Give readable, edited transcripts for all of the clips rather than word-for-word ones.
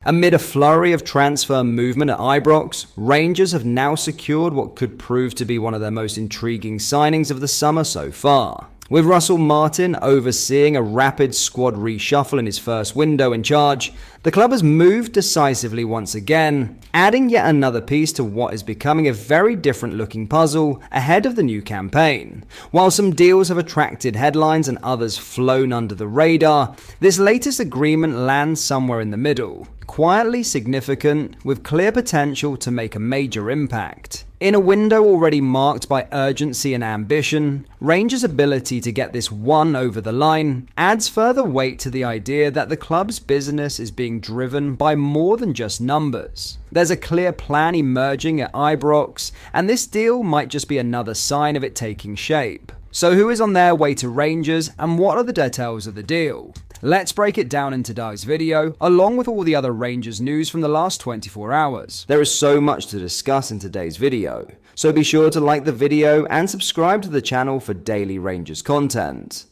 Amid a flurry of transfer movement at Ibrox, Rangers have now secured what could prove to be one of their most intriguing signings of the summer so far. With Russell Martin overseeing a rapid squad reshuffle in his first window in charge, the club has moved decisively once again, adding yet another piece to what is becoming a very different looking puzzle ahead of the new campaign. While some deals have attracted headlines and others flown under the radar, this latest agreement lands somewhere in the middle, quietly significant with clear potential to make a major impact. In a window already marked by urgency and ambition, Rangers' ability to get this one over the line adds further weight to the idea that the club's business is being driven by more than just numbers. There's a clear plan emerging at Ibrox, and this deal might just be another sign of it taking shape. So who is on their way to Rangers, and what are the details of the deal? Let's break it down in today's video, along with all the other Rangers news from the last 24 hours. There is so much to discuss in today's video, so be sure to like the video and subscribe to the channel for daily Rangers content.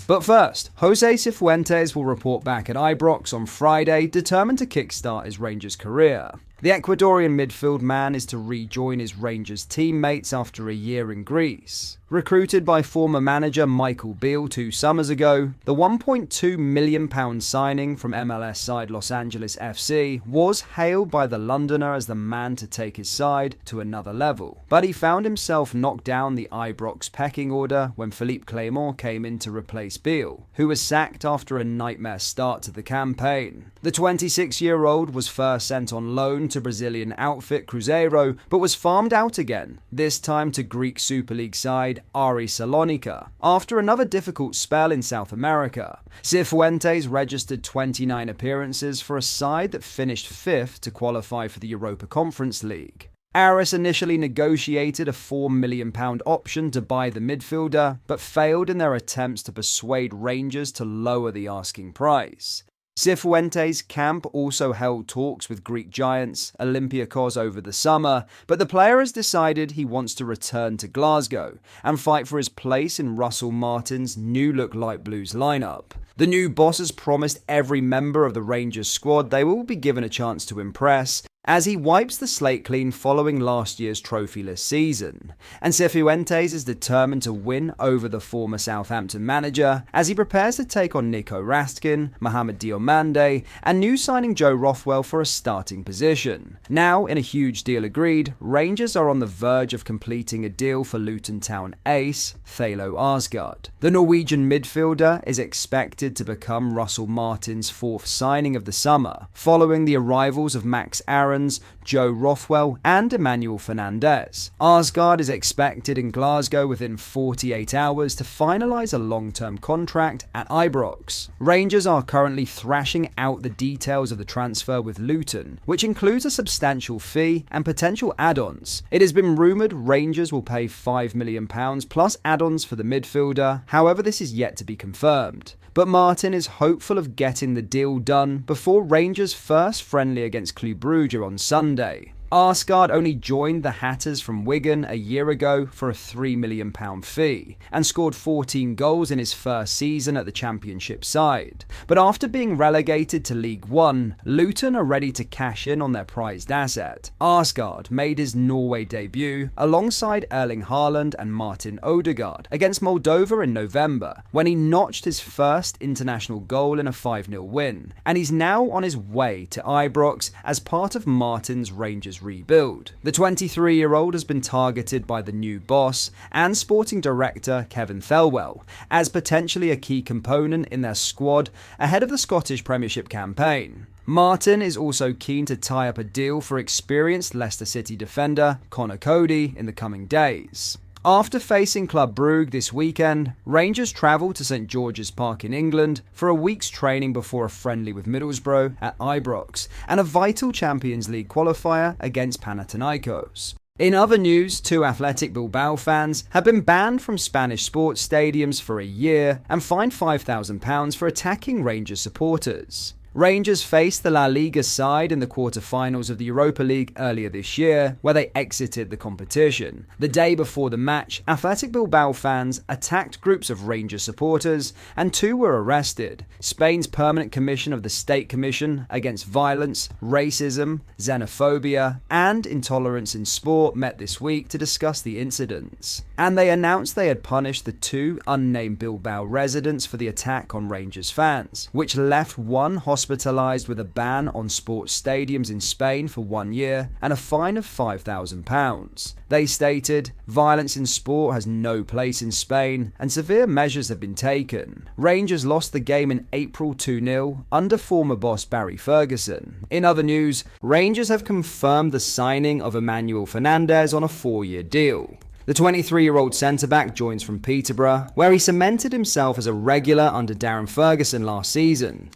But first, Jose Cifuentes will report back at Ibrox on Friday, determined to kickstart his Rangers career. The Ecuadorian midfield man is to rejoin his Rangers teammates after a year in Greece. Recruited by former manager Michael Beale 2 summers ago, the £1.2 million signing from MLS side Los Angeles FC was hailed by the Londoner as the man to take his side to another level. But he found himself knocked down the Ibrox pecking order when Philippe Clement came in to replace Beale, who was sacked after a nightmare start to the campaign. The 26-year-old was first sent on loan to Brazilian outfit Cruzeiro, but was farmed out again, this time to Greek Super League side Ari Salonika, after another difficult spell in South America. Cifuentes registered 29 appearances for a side that finished 5th to qualify for the Europa Conference League. Aris initially negotiated a £4 million option to buy the midfielder, but failed in their attempts to persuade Rangers to lower the asking price. Cifuentes' camp also held talks with Greek giants Olympiacos over the summer, but the player has decided he wants to return to Glasgow and fight for his place in Russell Martin's new-look light blues lineup. The new boss has promised every member of the Rangers squad they will be given a chance to impress, as he wipes the slate clean following last year's trophyless season. And Cifuentes is determined to win over the former Southampton manager as he prepares to take on Nico Rastkin, Mohamed Diomande, and new signing Joe Rothwell for a starting position. Now, in a huge deal agreed, Rangers are on the verge of completing a deal for Luton Town ace Thalo Arsgaard. The Norwegian midfielder is expected to become Russell Martin's 4th signing of the summer, following the arrivals of Max Aaron, Joe Rothwell, and Emmanuel Fernandez. Arsgaard is expected in Glasgow within 48 hours to finalise a long-term contract at Ibrox. Rangers are currently thrashing out the details of the transfer with Luton, which includes a substantial fee and potential add-ons. It has been rumoured Rangers will pay £5 million plus add-ons for the midfielder, however this is yet to be confirmed. But Martin is hopeful of getting the deal done before Rangers' first friendly against Club Brugge on Sunday. Arsgaard only joined the Hatters from Wigan a year ago for a £3 million fee and scored 14 goals in his first season at the Championship side. But after being relegated to League One, Luton are ready to cash in on their prized asset. Arsgaard made his Norway debut alongside Erling Haaland and Martin Odegaard against Moldova in November, when he notched his first international goal in a 5-0 win, and he's now on his way to Ibrox as part of Martin's Rangers rebuild. The 23-year-old has been targeted by the new boss and sporting director Kevin Thelwell as potentially a key component in their squad ahead of the Scottish Premiership campaign. Martin is also keen to tie up a deal for experienced Leicester City defender Connor Cody in the coming days. After facing Club Brugge this weekend, Rangers travel to St George's Park in England for a week's training before a friendly with Middlesbrough at Ibrox and a vital Champions League qualifier against Panathinaikos. In other news, 2 Athletic Bilbao fans have been banned from Spanish sports stadiums for a year and fined £5,000 for attacking Rangers supporters. Rangers faced the La Liga side in the quarter-finals of the Europa League earlier this year, where they exited the competition. The day before the match, Athletic Bilbao fans attacked groups of Rangers supporters, and 2 were arrested. Spain's Permanent Commission of the State Commission Against Violence, Racism, Xenophobia, and Intolerance in Sport met this week to discuss the incidents. And they announced they had punished the 2 unnamed Bilbao residents for the attack on Rangers fans, which left one hospitalised with a ban on sports stadiums in Spain for 1 year and a fine of £5,000. They stated, "Violence in sport has no place in Spain, and severe measures have been taken." Rangers lost the game in April 2-0 under former boss Barry Ferguson. In other news, Rangers have confirmed the signing of Emmanuel Fernandez on a 4-year deal. The 23-year-old centre-back joins from Peterborough, where he cemented himself as a regular under Darren Ferguson last season.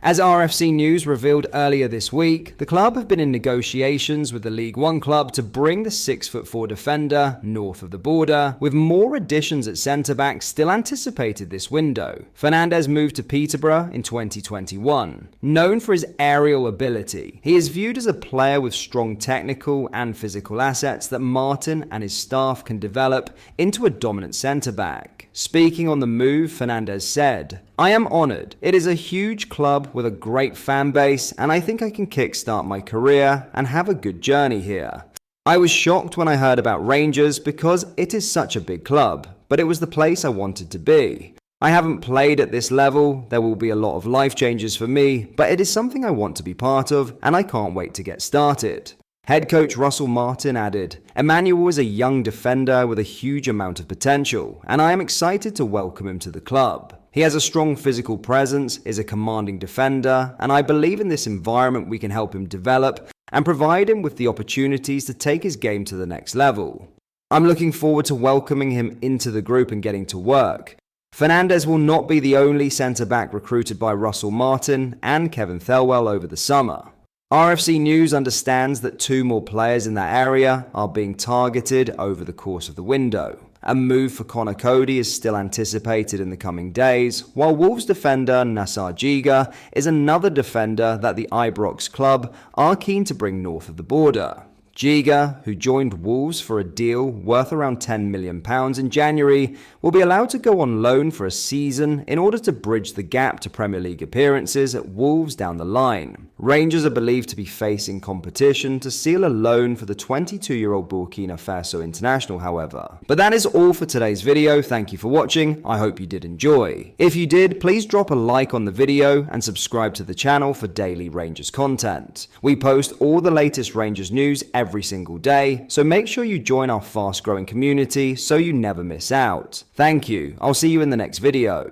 As RFC News revealed earlier this week, the club have been in negotiations with the League One club to bring the 6'4" defender north of the border, with more additions at centre-back still anticipated this window. Fernandez moved to Peterborough in 2021. Known for his aerial ability, he is viewed as a player with strong technical and physical assets that Martin and his staff can develop into a dominant centre-back. Speaking on the move, Fernandez said, "I am honoured. It is a huge club with a great fan base, and I think I can kickstart my career and have a good journey here. I was shocked when I heard about Rangers because it is such a big club, but it was the place I wanted to be. I haven't played at this level, there will be a lot of life changes for me, but it is something I want to be part of, and I can't wait to get started." Head coach Russell Martin added, "Emmanuel is a young defender with a huge amount of potential, and I am excited to welcome him to the club. He has a strong physical presence, is a commanding defender, and I believe in this environment we can help him develop and provide him with the opportunities to take his game to the next level. I'm looking forward to welcoming him into the group and getting to work." Fernandez will not be the only centre-back recruited by Russell Martin and Kevin Thelwell over the summer. RFC News understands that 2 more players in that area are being targeted over the course of the window. A move for Connor Cody is still anticipated in the coming days, while Wolves defender Nassar Giga is another defender that the Ibrox club are keen to bring north of the border. Giga, who joined Wolves for a deal worth around £10 million in January, will be allowed to go on loan for a season in order to bridge the gap to Premier League appearances at Wolves down the line. Rangers are believed to be facing competition to seal a loan for the 22-year-old Burkina Faso international, however. But that is all for today's video. Thank you for watching. I hope you did enjoy. If you did, please drop a like on the video and subscribe to the channel for daily Rangers content. We post all the latest Rangers news every single day, so make sure you join our fast-growing community so you never miss out. Thank you. I'll see you in the next video.